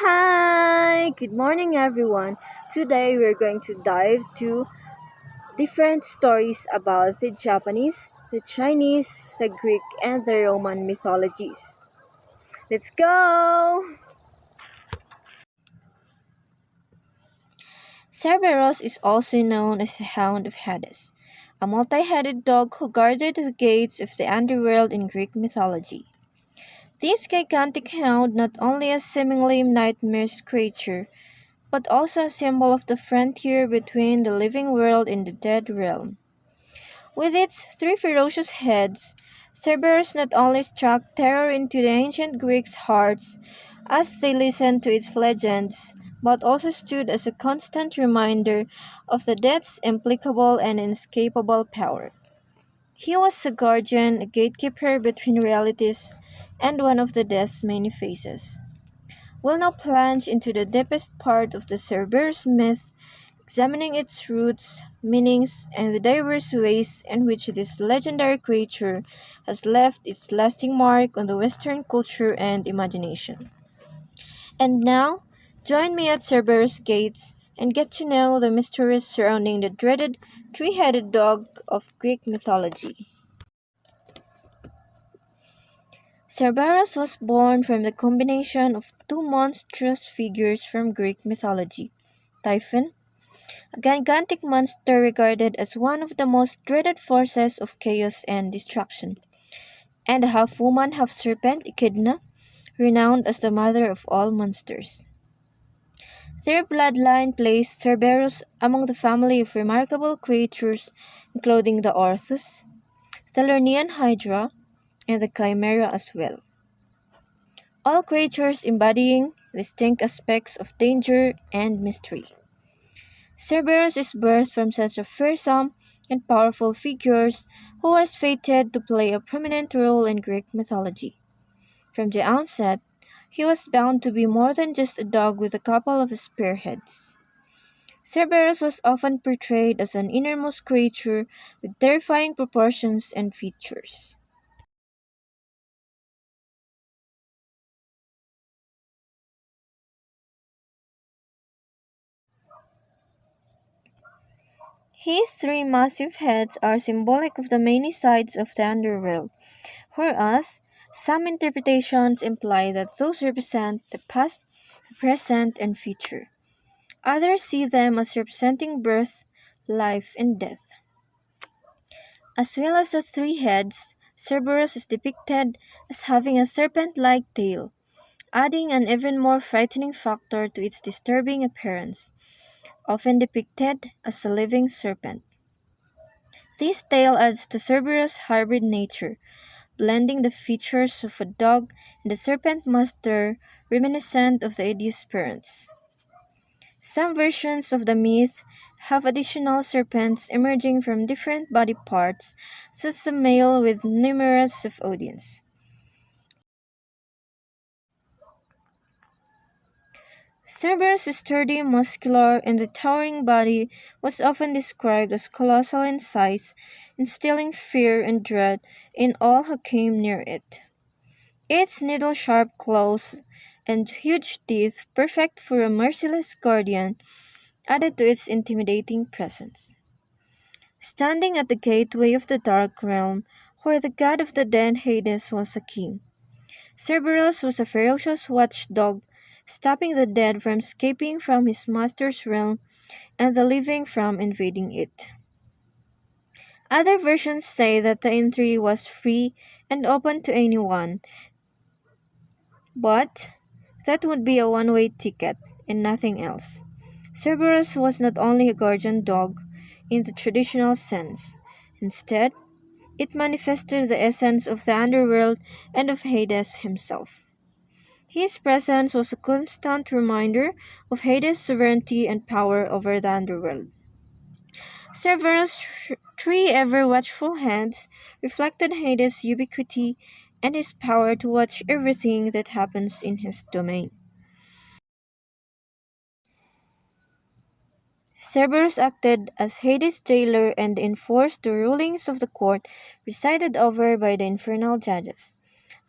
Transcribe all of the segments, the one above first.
Hi, good morning everyone. Today we're going to dive to different stories about the Japanese, the Chinese, the Greek, and the Roman mythologies. Let's go! Cerberus is also known as the Hound of Hades, a multi-headed dog who guarded the gates of the underworld in Greek mythology. This gigantic hound not only a seemingly nightmarish creature, but also a symbol of the frontier between the living world and the dead realm. With its three ferocious heads, Cerberus not only struck terror into the ancient Greeks' hearts as they listened to its legends, but also stood as a constant reminder of the dead's implacable and inescapable power. He was a guardian, a gatekeeper between realities, and one of the death's many faces. We'll now plunge into the deepest part of the Cerberus myth, examining its roots, meanings, and the diverse ways in which this legendary creature has left its lasting mark on the Western culture and imagination. And now, join me at Cerberus Gates and get to know the mysteries surrounding the dreaded three-headed dog of Greek mythology. Cerberus was born from the combination of two monstrous figures from Greek mythology: Typhon, a gigantic monster regarded as one of the most dreaded forces of chaos and destruction, and a half woman, half serpent, Echidna, renowned as the mother of all monsters. Their bloodline placed Cerberus among the family of remarkable creatures, including the Orthus, the Lernaean Hydra, and the Chimera as well, all creatures embodying distinct aspects of danger and mystery. Cerberus is birthed from such a fearsome and powerful figures who was fated to play a prominent role in Greek mythology. From the outset, he was bound to be more than just a dog with a couple of spearheads. Cerberus was often portrayed as an innermost creature with terrifying proportions and features. His three massive heads are symbolic of the many sides of the underworld, whereas some interpretations imply that those represent the past, present, and future. Others see them as representing birth, life, and death. As well as the three heads, Cerberus is depicted as having a serpent like tail, adding an even more frightening factor to its disturbing appearance, often depicted as a living serpent. This tail adds to Cerberus' hybrid nature, blending the features of a dog and a serpent master reminiscent of the Aedeus parents. Some versions of the myth have additional serpents emerging from different body parts, such as the male with numerous of audience. Cerberus' sturdy, muscular, and towering body was often described as colossal in size, instilling fear and dread in all who came near it. Its needle-sharp claws and huge teeth, perfect for a merciless guardian, added to its intimidating presence. Standing at the gateway of the dark realm, where the god of the dead Hades was a king, Cerberus was a ferocious watchdog, stopping the dead from escaping from his master's realm and the living from invading it. Other versions say that the entry was free and open to anyone, but that would be a one-way ticket and nothing else. Cerberus was not only a guardian dog in the traditional sense. Instead, it manifested the essence of the underworld and of Hades himself. His presence was a constant reminder of Hades' sovereignty and power over the underworld. Cerberus' three ever watchful hands reflected Hades' ubiquity and his power to watch everything that happens in his domain. Cerberus acted as Hades' jailer and enforced the rulings of the court presided over by the infernal judges.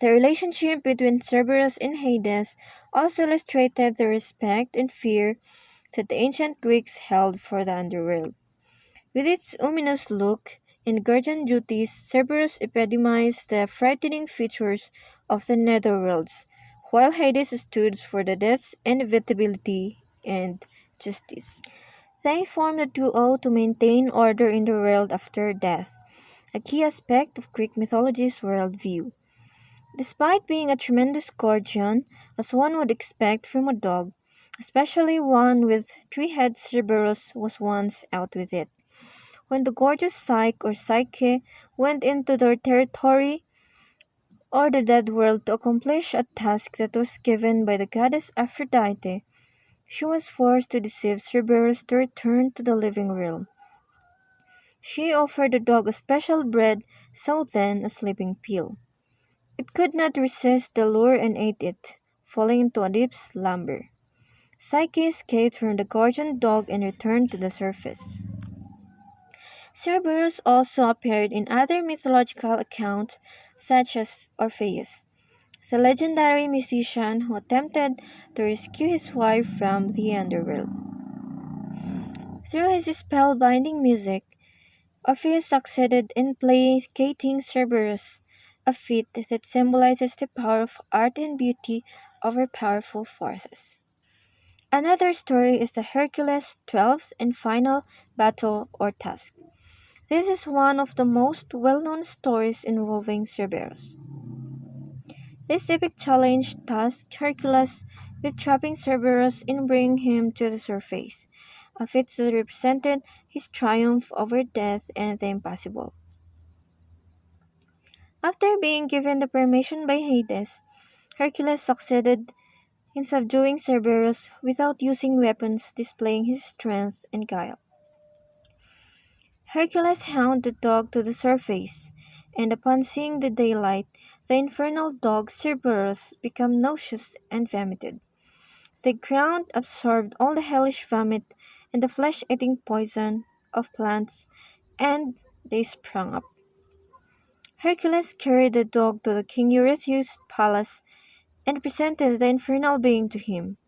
The relationship between Cerberus and Hades also illustrated the respect and fear that the ancient Greeks held for the underworld. With its ominous look and guardian duties, Cerberus epitomized the frightening features of the netherworlds, while Hades stood for the death's inevitability and justice. They formed a duo to maintain order in the world after death, a key aspect of Greek mythology's worldview. Despite being a tremendous guardian, as one would expect from a dog, especially one with three heads, Cerberus was once out with it. When the gorgeous Psyche went into their territory or the dead world to accomplish a task that was given by the goddess Aphrodite, she was forced to deceive Cerberus to return to the living realm. She offered the dog a special bread, so then a sleeping pill. It could not resist the lure and ate it, falling into a deep slumber. Psyche escaped from the guardian dog and returned to the surface. Cerberus also appeared in other mythological accounts, such as Orpheus, the legendary musician who attempted to rescue his wife from the underworld. Through his spellbinding music, Orpheus succeeded in placating Cerberus, a feat that symbolizes the power of art and beauty over powerful forces. Another story is the Hercules' 12th and final battle or task. This is one of the most well-known stories involving Cerberus. This epic challenge tasked Hercules with trapping Cerberus and bringing him to the surface, a feat that represented his triumph over death and the impossible. After being given the permission by Hades, Hercules succeeded in subduing Cerberus without using weapons, displaying his strength and guile. Hercules hounded the dog to the surface, and upon seeing the daylight, the infernal dog Cerberus became nauseous and vomited. The ground absorbed all the hellish vomit and the flesh-eating poison of plants, and they sprung up. Hercules carried the dog to the King Eurystheus' palace and presented the infernal being to him,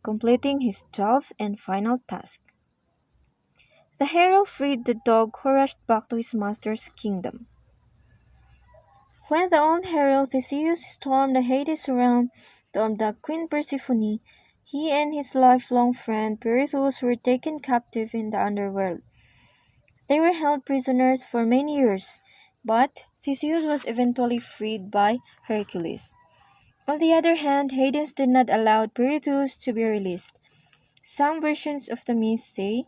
completing his 12th and final task. The hero freed the dog who rushed back to his master's kingdom. When the old hero Theseus stormed the Hades realm to abduct Queen Persephone, he and his lifelong friend Pirithous were taken captive in the underworld. They were held prisoners for many years, but Theseus was eventually freed by Hercules. On the other hand, Hades did not allow Pirithous to be released. Some versions of the myth say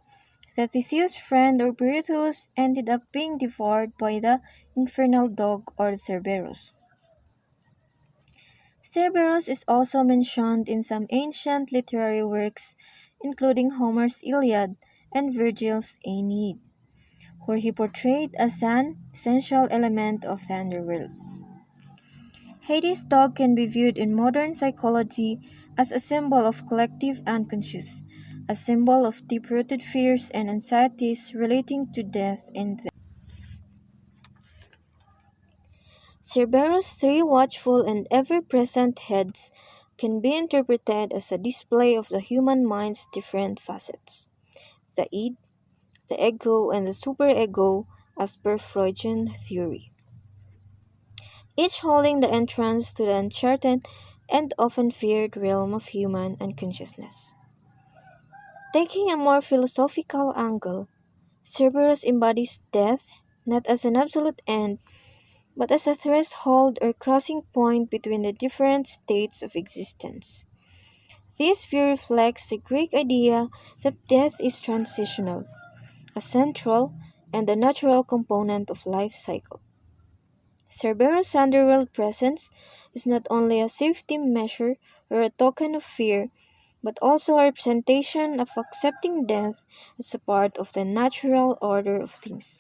that Theseus' friend or Pirithous ended up being devoured by the infernal dog or Cerberus. Cerberus is also mentioned in some ancient literary works, including Homer's Iliad and Virgil's Aeneid, where he portrayed as an essential element of the underworld. Hades' dog can be viewed in modern psychology as a symbol of collective unconscious, a symbol of deep-rooted fears and anxieties relating to death and death. Cerberus' three watchful and ever-present heads can be interpreted as a display of the human mind's different facets: the id, the ego, and the superego, as per Freudian theory, each holding the entrance to the uncharted and often feared realm of human unconsciousness. Taking a more philosophical angle, Cerberus embodies death not as an absolute end, but as a threshold or crossing point between the different states of existence. This view reflects the Greek idea that death is transitional, a central and a natural component of life cycle. Cerberus' underworld presence is not only a safety measure or a token of fear, but also a representation of accepting death as a part of the natural order of things.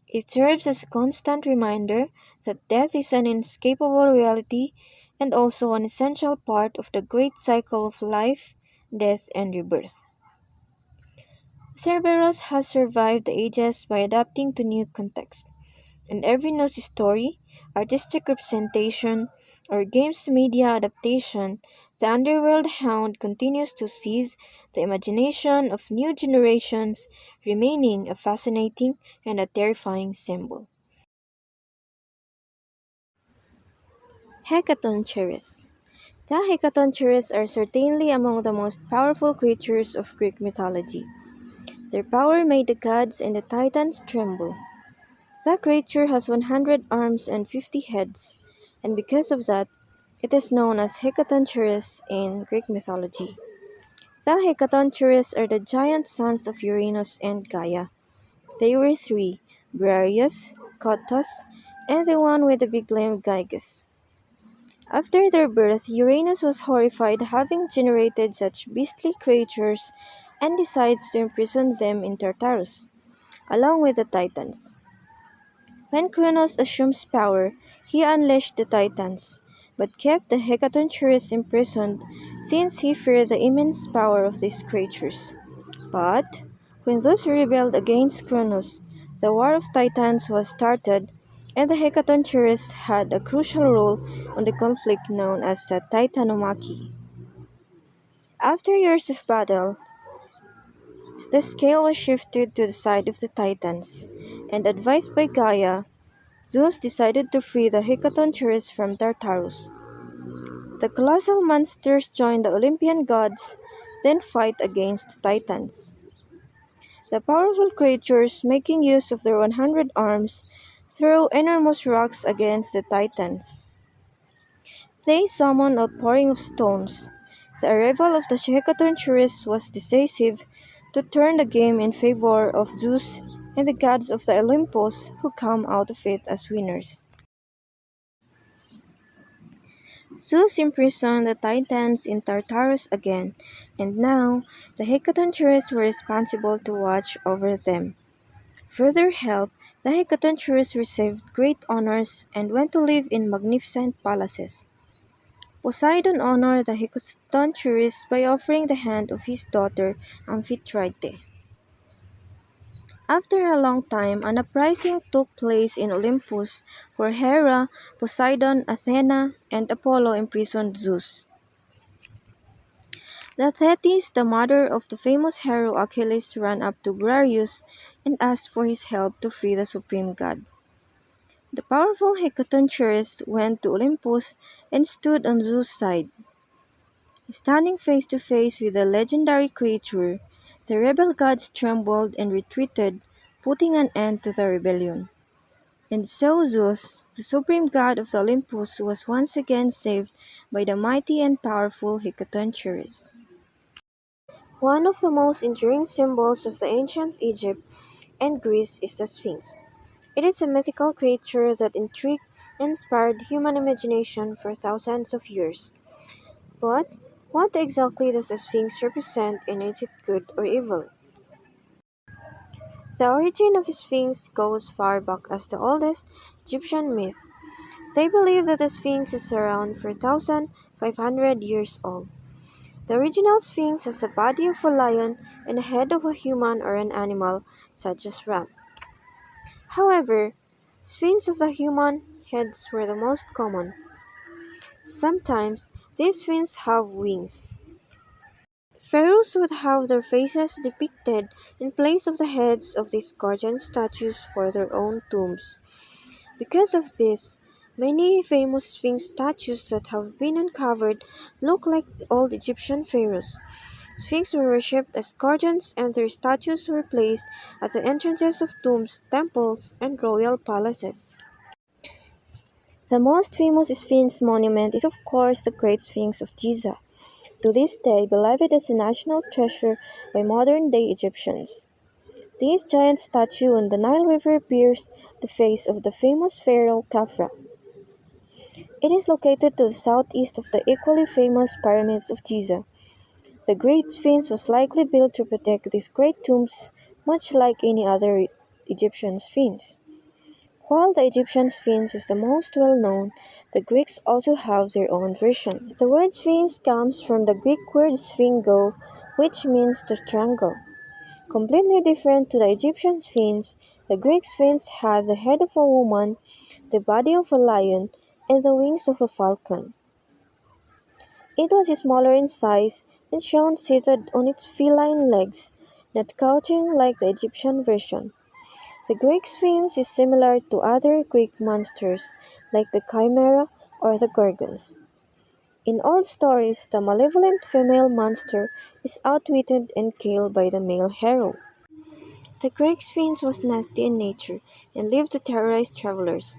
It serves as a constant reminder that death is an inescapable reality and also an essential part of the great cycle of life, death, and rebirth. Cerberus has survived the ages by adapting to new contexts. In every new story, artistic representation, or games media adaptation, the Underworld Hound continues to seize the imagination of new generations, remaining a fascinating and a terrifying symbol. Hecatoncheires. The Hecatoncheires are certainly among the most powerful creatures of Greek mythology. Their power made the gods and the titans tremble. The creature has 100 arms and 50 heads, and because of that, it is known as Hecatoncheires in Greek mythology. The Hecatoncheires are the giant sons of Uranus and Gaia. They were three: Briareus, Cottus, and the one with the big limb Gyges. After their birth, Uranus was horrified having generated such beastly creatures and decides to imprison them in Tartarus, along with the Titans. When Kronos assumes power, he unleashed the Titans, but kept the Hecatoncheires imprisoned since he feared the immense power of these creatures. But when those rebelled against Kronos, the War of Titans was started, and the Hecatoncheires had a crucial role on the conflict known as the Titanomachy. After years of battle, the scale was shifted to the side of the Titans, and advised by Gaia, Zeus decided to free the Hecatoncheires from Tartarus. The colossal monsters join the Olympian gods, then fight against the Titans. The powerful creatures, making use of their 100 arms, throw enormous rocks against the Titans. They summon outpouring of stones. The arrival of the Hecatoncheires was decisive to turn the game in favor of Zeus and the gods of the Olympus, who come out of it as winners. Zeus imprisoned the Titans in Tartarus again, and now the Hecatoncheires were responsible to watch over them. Further help, the Hecatoncheires received great honors and went to live in magnificent palaces. Poseidon honored the Hecatoncheires by offering the hand of his daughter Amphitrite. After a long time, an uprising took place in Olympus where Hera, Poseidon, Athena, and Apollo imprisoned Zeus. The Thetis, the mother of the famous hero Achilles, ran up to Briareus and asked for his help to free the supreme god. The powerful Hecatoncheires went to Olympus and stood on Zeus' side. Standing face to face with the legendary creature, the rebel gods trembled and retreated, putting an end to the rebellion. And so Zeus, the supreme god of the Olympus, was once again saved by the mighty and powerful Hecatoncheires. One of the most enduring symbols of the ancient Egypt and Greece is the Sphinx. It is a mythical creature that intrigued and inspired human imagination for thousands of years. But what exactly does the Sphinx represent, and is it good or evil? The origin of the Sphinx goes far back as the oldest Egyptian myth. They believe that the Sphinx is around 4,500 years old. The original Sphinx has the body of a lion and the head of a human or an animal, such as ram. However, sphinx of the human heads were the most common. Sometimes these sphinx have wings. Pharaohs would have their faces depicted in place of the heads of these guardian statues for their own tombs. Because of this, many famous sphinx statues that have been uncovered look like old Egyptian pharaohs. Sphinx were worshipped as guardians and their statues were placed at the entrances of tombs, temples, and royal palaces. The most famous Sphinx monument is of course the Great Sphinx of Giza, to this day beloved as a national treasure by modern-day Egyptians. This giant statue on the Nile River bears the face of the famous pharaoh Khafra. It is located to the southeast of the equally famous pyramids of Giza. The Great Sphinx was likely built to protect these great tombs, much like any other Egyptian sphinx. While the Egyptian sphinx is the most well known, the Greeks also have their own version. The word sphinx comes from the Greek word sphingo, which means to strangle. Completely different to the Egyptian sphinx, the Greek sphinx had the head of a woman, the body of a lion, and the wings of a falcon. It was smaller in size and shown seated on its feline legs, not crouching like the Egyptian version. The Greek Sphinx is similar to other Greek monsters like the Chimera or the Gorgons. In old stories, the malevolent female monster is outwitted and killed by the male hero. The Greek Sphinx was nasty in nature and lived to terrorize travelers.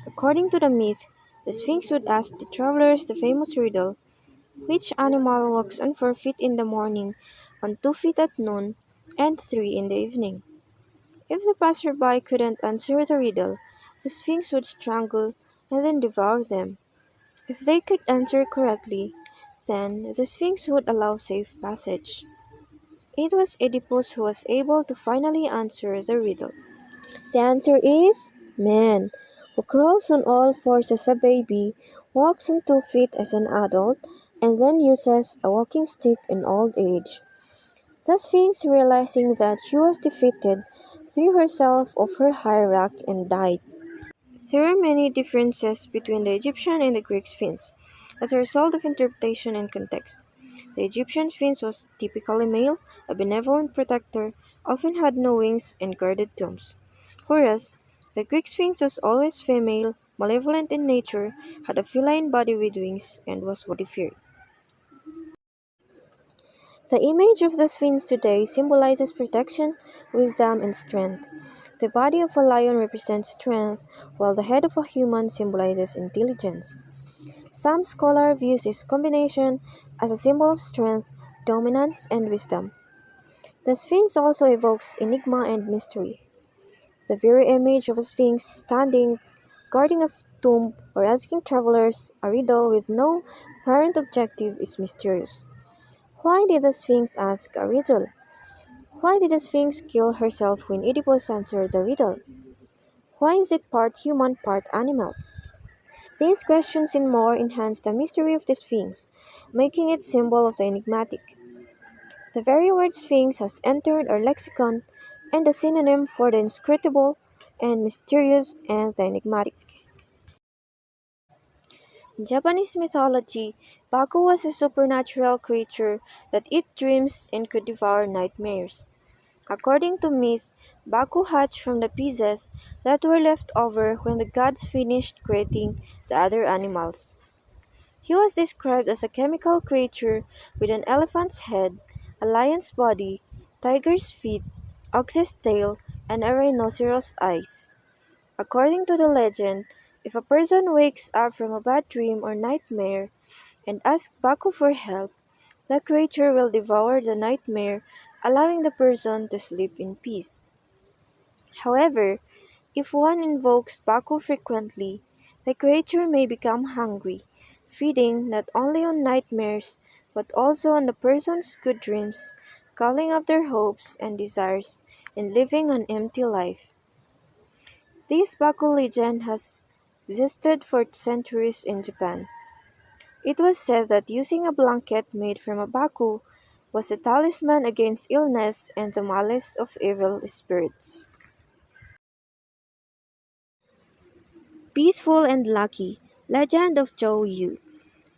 According to the myth, the Sphinx would ask the travelers the famous riddle: which animal walks on 4 feet in the morning, on 2 feet at noon, and 3 in the evening? If the passerby couldn't answer the riddle, the Sphinx would strangle and then devour them. If they could answer correctly, then the Sphinx would allow safe passage. It was Oedipus who was able to finally answer the riddle. The answer is man, who crawls on all fours as a baby, walks on 2 feet as an adult, and then uses a walking stick in old age. The Sphinx, realizing that she was defeated, threw herself off her high rock and died. There are many differences between the Egyptian and the Greek Sphinx, as a result of interpretation and context. The Egyptian Sphinx was typically male, a benevolent protector, often had no wings and guarded tombs. Whereas, the Greek Sphinx was always female, malevolent in nature, had a feline body with wings, and was widely feared. The image of the Sphinx today symbolizes protection, wisdom, and strength. The body of a lion represents strength, while the head of a human symbolizes intelligence. Some scholars view this combination as a symbol of strength, dominance, and wisdom. The Sphinx also evokes enigma and mystery. The very image of a Sphinx standing, guarding a tomb, or asking travelers a riddle with no apparent objective is mysterious. Why did the Sphinx ask a riddle? Why did the Sphinx kill herself when Oedipus answered the riddle? Why is it part human, part animal? These questions and more enhance the mystery of the Sphinx, making it symbol of the enigmatic. The very word Sphinx has entered our lexicon and a synonym for the inscrutable and mysterious and the enigmatic. In Japanese mythology, Baku was a supernatural creature that ate dreams and could devour nightmares. According to myth, Baku hatched from the pieces that were left over when the gods finished creating the other animals. He was described as a chemical creature with an elephant's head, a lion's body, tiger's feet, ox's tail, and a rhinoceros' eyes. According to the legend, if a person wakes up from a bad dream or nightmare and asks Baku for help, the creature will devour the nightmare, allowing the person to sleep in peace. However, if one invokes Baku frequently, the creature may become hungry, feeding not only on nightmares but also on the person's good dreams, calling up their hopes and desires, and living an empty life. This Baku legend has existed for centuries in Japan. It was said that using a blanket made from a Baku was a talisman against illness and the malice of evil spirits. Peaceful and lucky. Legend of Zhou.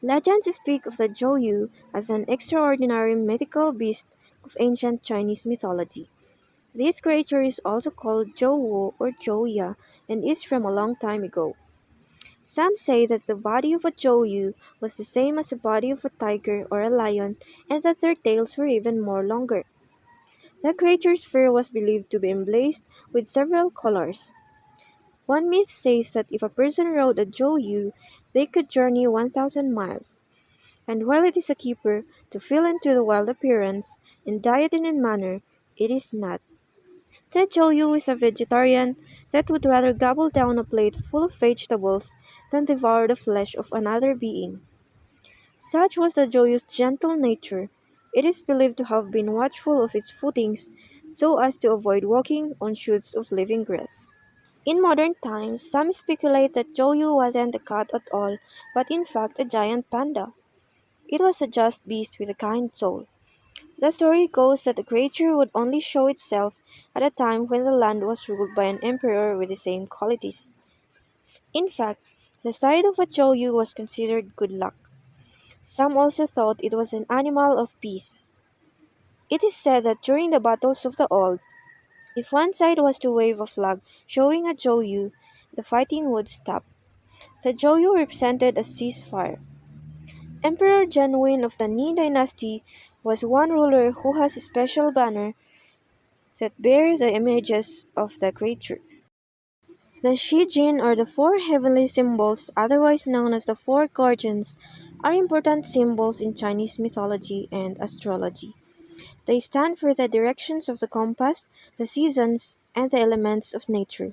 Legends speak of the Zhou as an extraordinary mythical beast of ancient Chinese mythology. This creature is also called Zhouwu or Zhouya and is from a long time ago. Some say that the body of a Zhouyu was the same as the body of a tiger or a lion and that their tails were even more longer. The creature's fur was believed to be emblazoned with several colors. One myth says that if a person rode a Zhouyu, they could journey 1,000 miles. And while it is a keeper to fill into the wild appearance and diet in a manner, it is not. The Zhouyu is a vegetarian that would rather gobble down a plate full of vegetables than devour the flesh of another being. Such was the Zhouyu's gentle nature. It is believed to have been watchful of its footings so as to avoid walking on shoots of living grass. In modern times, some speculate that Zhouyu wasn't a cat at all, but in fact a giant panda. It was a just beast with a kind soul. The story goes that the creature would only show itself at a time when the land was ruled by an emperor with the same qualities. In fact, The side of a Choyu was considered good luck. Some also thought it was an animal of peace. It is said that during the battles of the old, if one side was to wave a flag showing a Choyu, the fighting would stop. The Joyu represented a ceasefire. Emperor Genwin of the Ni dynasty was one ruler who has a special banner that bear the images of the creature. The Shijin or the four heavenly symbols, otherwise known as the four guardians, are important symbols in Chinese mythology and astrology. They stand for the directions of the compass, the seasons, and the elements of nature.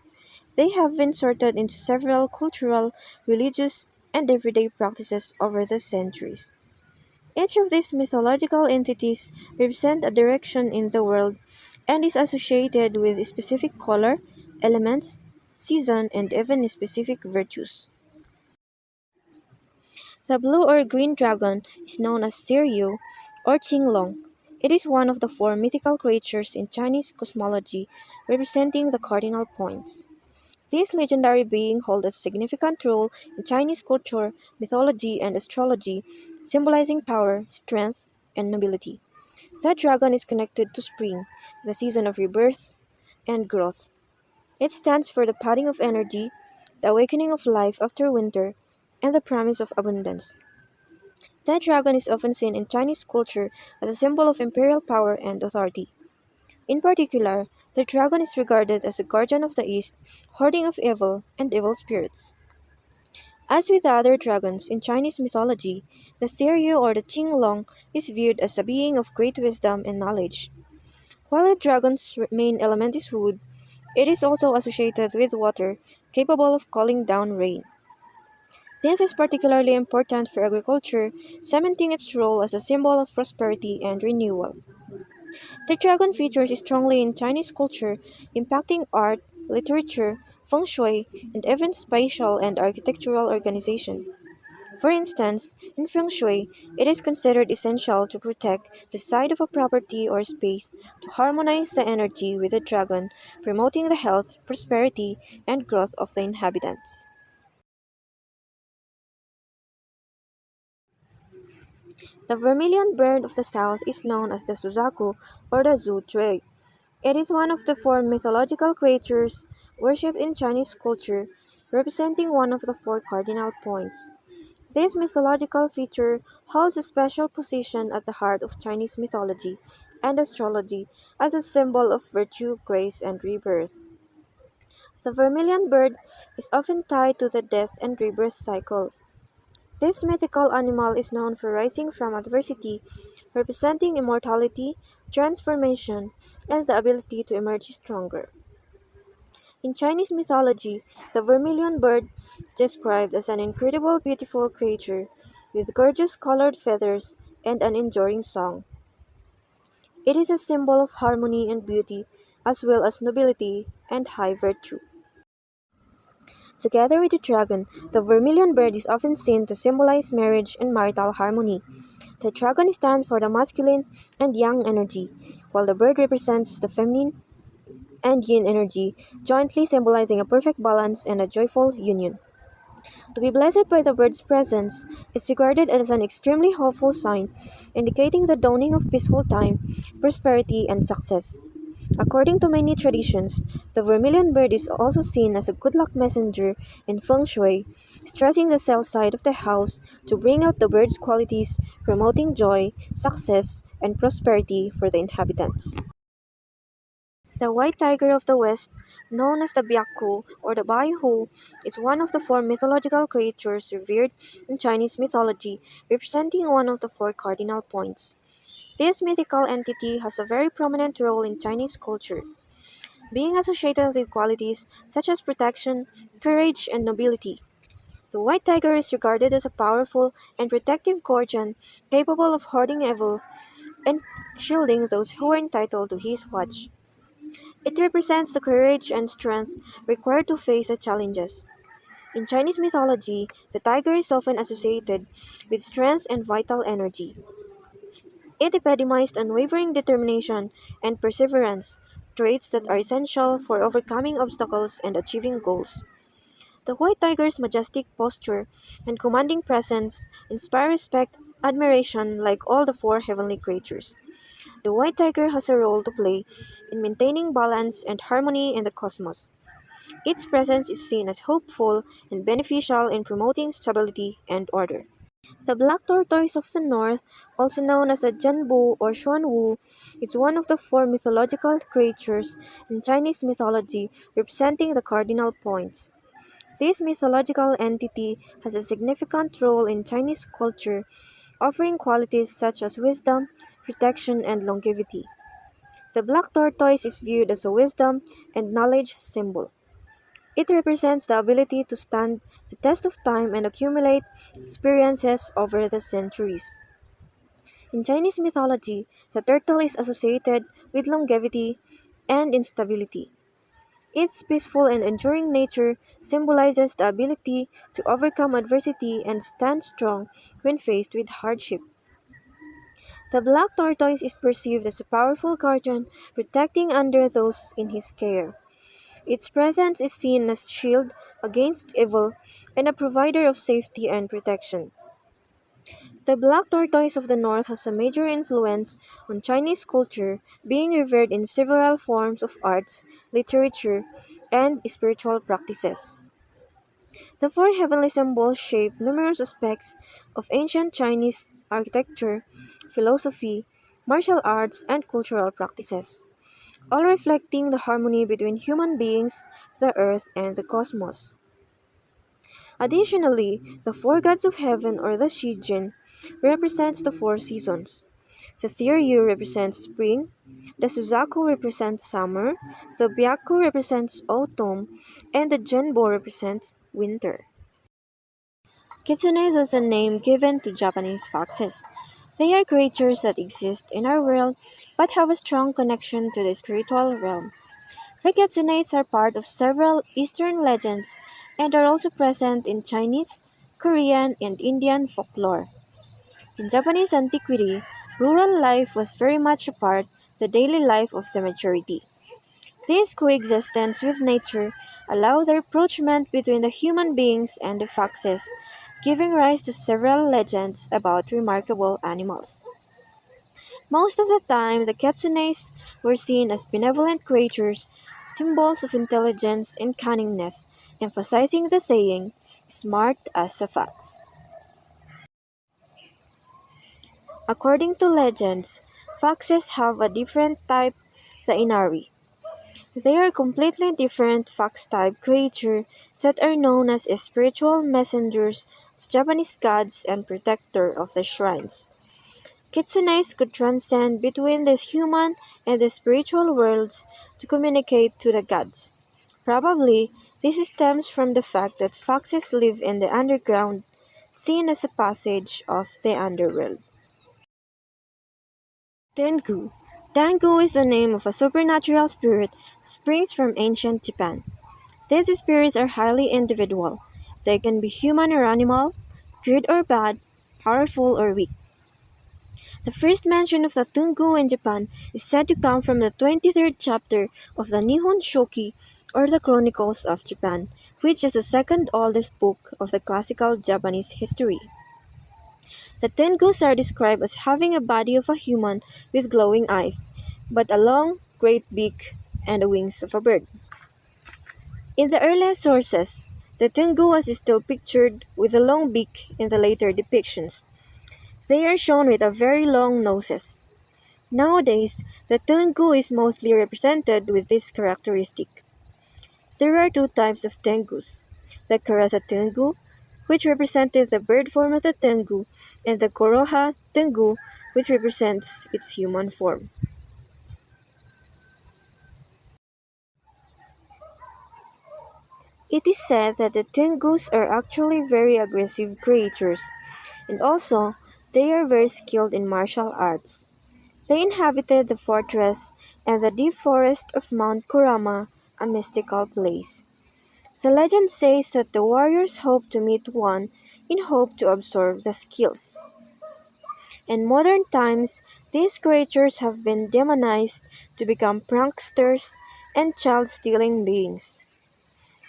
They have been sorted into several cultural, religious, and everyday practices over the centuries. Each of these mythological entities represent a direction in the world and is associated with a specific color, elements, season, and even specific virtues. The blue or green dragon is known as Siryu or Qinglong. It is one of the four mythical creatures in Chinese cosmology representing the cardinal points. This legendary being holds a significant role in Chinese culture, mythology, and astrology, symbolizing power, strength, and nobility. The dragon is connected to spring, the season of rebirth and growth. It stands for the padding of energy, the awakening of life after winter, and the promise of abundance. The dragon is often seen in Chinese culture as a symbol of imperial power and authority. In particular, the dragon is regarded as the guardian of the east, hoarding of evil and evil spirits. As with the other dragons in Chinese mythology, the Seiryu or the Qinglong is viewed as a being of great wisdom and knowledge. While the dragon's main element is wood, it is also associated with water, capable of calling down rain. This is particularly important for agriculture, cementing its role as a symbol of prosperity and renewal. The dragon features strongly in Chinese culture, impacting art, literature, feng shui, and even spatial and architectural organization. For instance, in feng shui, it is considered essential to protect the side of a property or space to harmonize the energy with the dragon, promoting the health, prosperity, and growth of the inhabitants. The vermilion bird of the south is known as the Suzaku or the Zhu Chui. It is one of the four mythological creatures worshipped in Chinese culture, representing one of the four cardinal points. This mythological feature holds a special position at the heart of Chinese mythology and astrology as a symbol of virtue, grace, and rebirth. The vermilion bird is often tied to the death and rebirth cycle. This mythical animal is known for rising from adversity, representing immortality, transformation, and the ability to emerge stronger. In Chinese mythology, the vermilion bird is described as an incredible beautiful creature with gorgeous colored feathers and an enduring song. It is a symbol of harmony and beauty, as well as nobility and high virtue. Together with the dragon, the vermilion bird is often seen to symbolize marriage and marital harmony. The dragon stands for the masculine and yang energy, while the bird represents the feminine and yin energy, jointly symbolizing a perfect balance and a joyful union. To be blessed by the bird's presence is regarded as an extremely hopeful sign, indicating the dawning of peaceful time, prosperity, and success. According to many traditions, the vermilion bird is also seen as a good luck messenger in feng shui, stressing the south side of the house to bring out the bird's qualities, promoting joy, success, and prosperity for the inhabitants. The white tiger of the west, known as the Byaku or the Baihu, is one of the four mythological creatures revered in Chinese mythology, representing one of the four cardinal points. This mythical entity has a very prominent role in Chinese culture, being associated with qualities such as protection, courage, and nobility. The white tiger is regarded as a powerful and protective guardian capable of hoarding evil and shielding those who are entitled to his watch. It represents the courage and strength required to face the challenges. In Chinese mythology, the tiger is often associated with strength and vital energy. It epitomized unwavering determination and perseverance, traits that are essential for overcoming obstacles and achieving goals. The white tiger's majestic posture and commanding presence inspire respect, admiration like all the four heavenly creatures. The white tiger has a role to play in maintaining balance and harmony in the cosmos. Its presence is seen as hopeful and beneficial in promoting stability and order. The black tortoise of the north, also known as the Jianbu or Xuanwu, is one of the four mythological creatures in Chinese mythology representing the cardinal points. This mythological entity has a significant role in Chinese culture, offering qualities such as wisdom, protection, and longevity. The black tortoise is viewed as a wisdom and knowledge symbol. It represents the ability to stand the test of time and accumulate experiences over the centuries. In Chinese mythology, the turtle is associated with longevity and instability. Its peaceful and enduring nature symbolizes the ability to overcome adversity and stand strong when faced with hardship. The black tortoise is perceived as a powerful guardian protecting under those in his care. Its presence is seen as shield against evil and a provider of safety and protection. The black tortoise of the north has a major influence on Chinese culture, being revered in several forms of arts, literature, and spiritual practices. The four heavenly symbols shape numerous aspects of ancient Chinese architecture, philosophy, martial arts, and cultural practices, all reflecting the harmony between human beings, the earth, and the cosmos. Additionally, the four gods of heaven or the Shijin represents the four seasons. The Seiryu represents spring, the Suzaku represents summer, the Byaku represents autumn, and the Genbo represents winter. Kitsunes was a name given to Japanese foxes. They are creatures that exist in our world but have a strong connection to the spiritual realm. The Kitsunes are part of several Eastern legends and are also present in Chinese, Korean, and Indian folklore. In Japanese antiquity, rural life was very much a part of the daily life of the majority. This coexistence with nature allowed the rapprochement between the human beings and the foxes, giving rise to several legends about remarkable animals. Most of the time, the kitsunes were seen as benevolent creatures, symbols of intelligence and cunningness, emphasizing the saying, smart as a fox. According to legends, foxes have a different type, the inari. They are completely different fox-type creatures that are known as spiritual messengers of Japanese gods and protector of the shrines. Kitsunes could transcend between the human and the spiritual worlds to communicate to the gods. Probably, this stems from the fact that foxes live in the underground, seen as a passage of the underworld. Tengu. Tengu is the name of a supernatural spirit who springs from ancient Japan. These spirits are highly individual. They can be human or animal, good or bad, powerful or weak. The first mention of the Tengu in Japan is said to come from the 23rd chapter of the Nihon Shoki or the Chronicles of Japan, which is the second oldest book of the classical Japanese history. The Tengus are described as having a body of a human with glowing eyes, but a long, great beak and the wings of a bird. In the earliest sources, the Tengu was still pictured with a long beak in the later depictions. They are shown with a very long noses. Nowadays, the Tengu is mostly represented with this characteristic. There are two types of Tengus: the Karasa Tengu, which represented the bird form of the Tengu, and the Koroha Tengu, which represents its human form. It is said that the Tengus are actually very aggressive creatures, and also they are very skilled in martial arts. They inhabited the fortress and the deep forest of Mount Kurama, a mystical place. The legend says that the warriors hope to meet one in hope to absorb the skills. In modern times, these creatures have been demonized to become pranksters and child-stealing beings.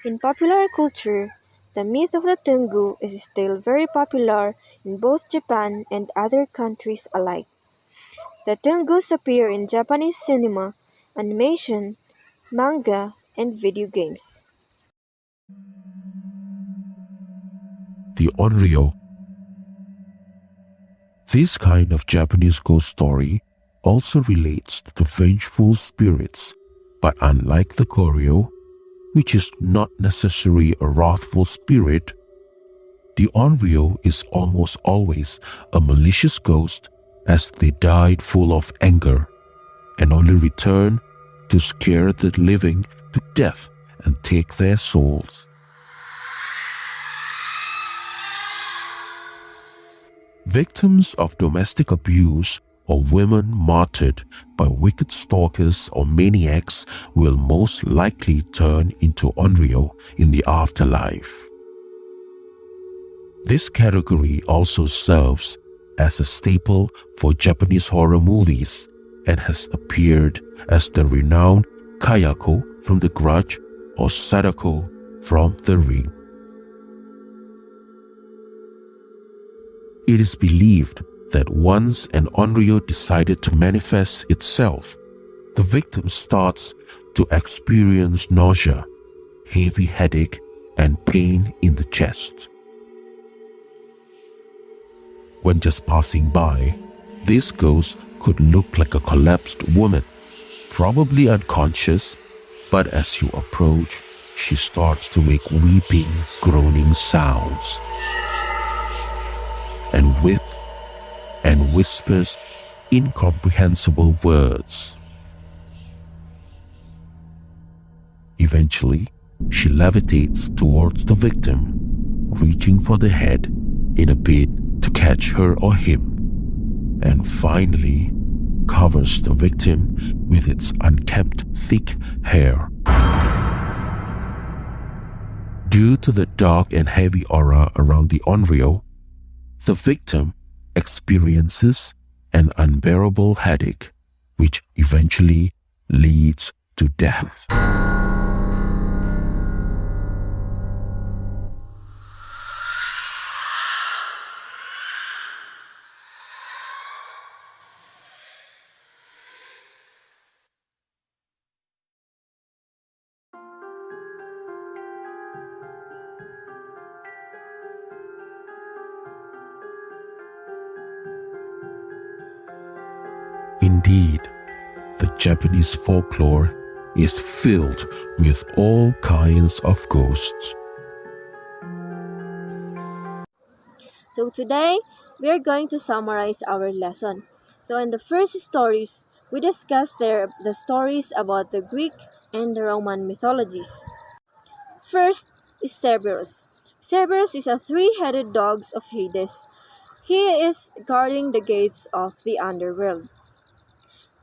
In popular culture, The myth of the Tengu is still very popular in both Japan and other countries alike. The Tengus appear in Japanese cinema, animation, manga, and video games. The Onryo. This kind of Japanese ghost story also relates to vengeful spirits, but unlike the Koryo, which is not necessarily a wrathful spirit, the Onryo is almost always a malicious ghost, as they died full of anger and only return to scare the living to death and take their souls. Victims of domestic abuse or women martyred by wicked stalkers or maniacs will most likely turn into Onryo in the afterlife. This category also serves as a staple for Japanese horror movies and has appeared as the renowned Kayako from The Grudge or Sadako from The Ring. It is believed that once an Onryo decided to manifest itself, the victim starts to experience nausea, heavy headache, and pain in the chest. When just passing by, this ghost could look like a collapsed woman, probably unconscious, but as you approach, she starts to make weeping, groaning sounds and whispers incomprehensible words. Eventually, she levitates towards the victim, reaching for the head in a bid to catch her or him, and finally covers the victim with its unkempt thick hair. Due to the dark and heavy aura around the Onryo, the victim experiences an unbearable headache, which eventually leads to death. Indeed, the Japanese folklore is filled with all kinds of ghosts. So today, we are going to summarize our lesson. So in the first stories, we discussed the stories about the Greek and the Roman mythologies. First is Cerberus. Cerberus is a three-headed dog of Hades. He is guarding the gates of the underworld.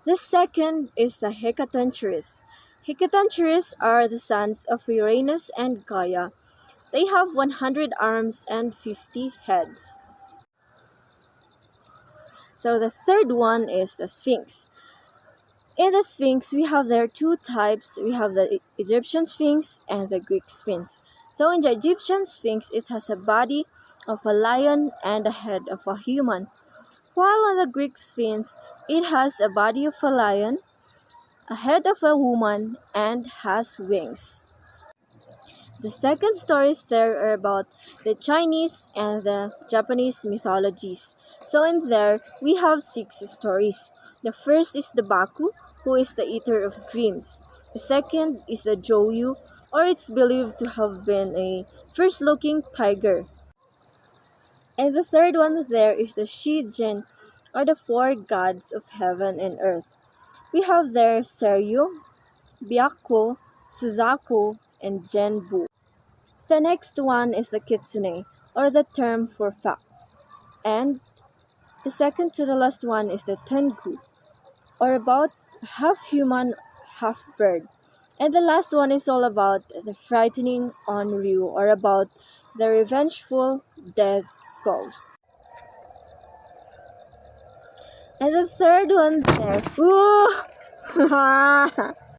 The second is the Hecatonchires. Hecatonchires are the sons of Uranus and Gaia. They have 100 arms and 50 heads. So the third one is the Sphinx. In the Sphinx, we have there two types. We have the Egyptian Sphinx and the Greek Sphinx. So in the Egyptian Sphinx, it has a body of a lion and a head of a human. While on the Greek Sphinx, it has a body of a lion, a head of a woman, and has wings. The second stories there are about the Chinese and the Japanese mythologies. So in there, we have 6 stories. The first is the Baku, who is the eater of dreams. The second is the Joyu, or it's believed to have been a first-looking tiger. And the third one there is the Shijin, or the 4 gods of heaven and earth. We have there Seiryu, Byakuo, Suzaku, and Genbu. The next one is the Kitsune, or the term for fox. And the second to the last one is the Tengu, or about half human, half bird. And the last one is all about the frightening Onryu, or about the revengeful dead ghost. And the third one there, ooh,